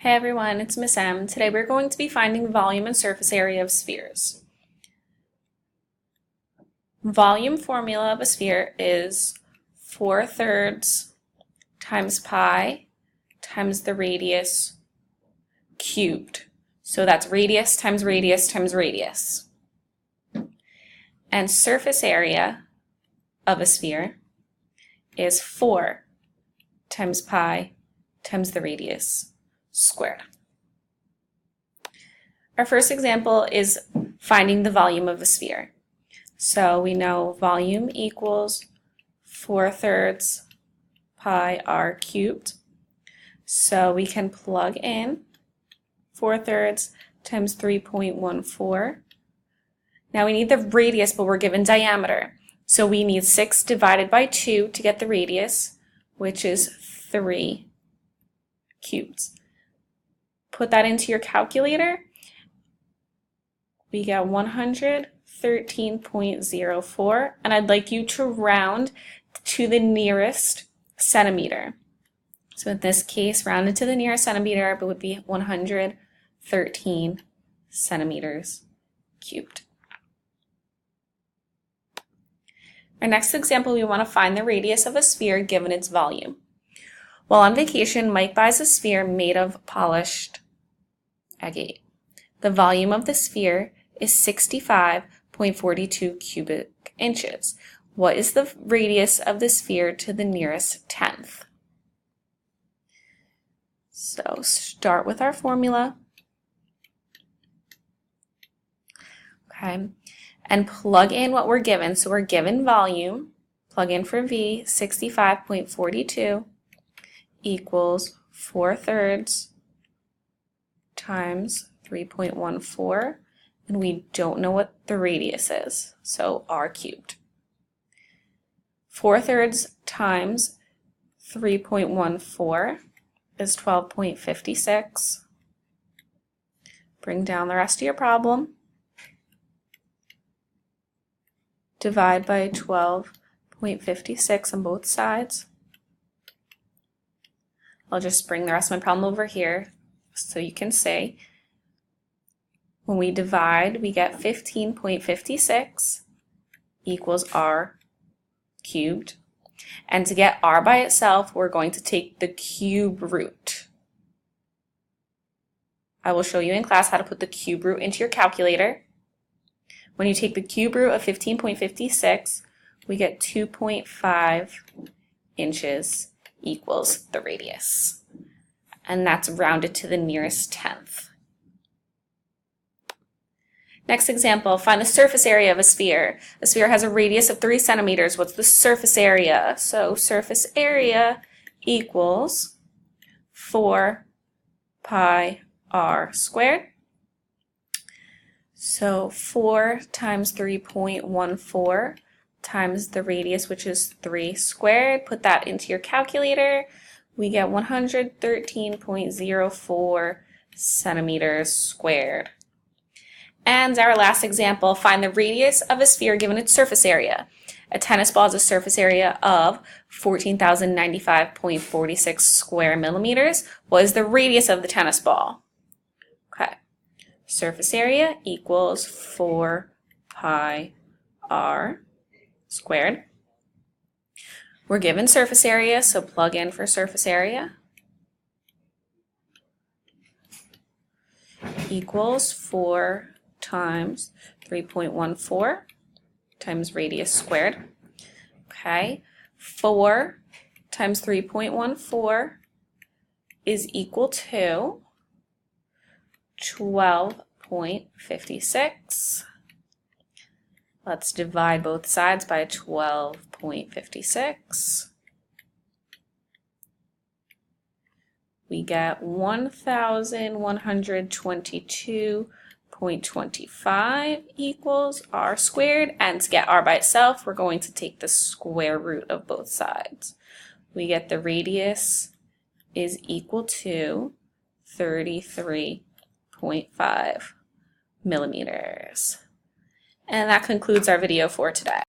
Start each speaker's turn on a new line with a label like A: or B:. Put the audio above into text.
A: Hey everyone, it's Miss M. Today we're going to be finding volume and surface area of spheres. Volume formula of a sphere is 4/3 times pi times the radius cubed. So that's radius times radius times radius. And surface area of a sphere is 4 times pi times the radius squared. Our first example is finding the volume of a sphere. So we know volume equals 4/3 pi r cubed. So we can plug in 4/3 times 3.14. Now we need the radius, but we're given diameter. So we need 6 divided by 2 to get the radius, which is 3 cubed. Put that into your calculator. We get 113.04, and I'd like you to round to the nearest centimeter. So in this case, rounded to the nearest centimeter, it would be 113 centimeters cubed. Our next example, we want to find the radius of a sphere given its volume. While on vacation, Mike buys a sphere made of polished agate. The volume of the sphere is 65.42 cubic inches. What is the radius of the sphere to the nearest tenth? So start with our formula. Okay, and plug in what we're given. So we're given volume, plug in for V, 65.42 equals 4/3 times 3.14, and we don't know what the radius is, so r cubed. 4/3 times 3.14 is 12.56. Bring down the rest of your problem. Divide by 12.56 on both sides. I'll just bring the rest of my problem over here so you can see. When we divide, we get 15.56 equals r cubed. And to get r by itself, we're going to take the cube root. I will show you in class how to put the cube root into your calculator. When you take the cube root of 15.56, we get 2.5 inches equals the radius. And that's rounded to the nearest tenth. Next example, find the surface area of a sphere. A sphere has a radius of 3 centimeters. What's the surface area? So surface area equals 4 pi r squared. So 4 times 3.14 times the radius, which is 3 squared. Put that into your calculator. We get 113.04 centimeters squared. And our last example, find the radius of a sphere given its surface area. A tennis ball has a surface area of 14,095.46 square millimeters. What is the radius of the tennis ball? Okay. Surface area equals 4 pi r squared. We're given surface area, so plug in for surface area. Equals 4 times 3.14 times radius squared. Okay, 4 times 3.14 is equal to 12.56. Let's divide both sides by 12.56. We get 1,122.25 equals r squared, and to get r by itself, we're going to take the square root of both sides. We get the radius is equal to 33.5 millimeters. And that concludes our video for today.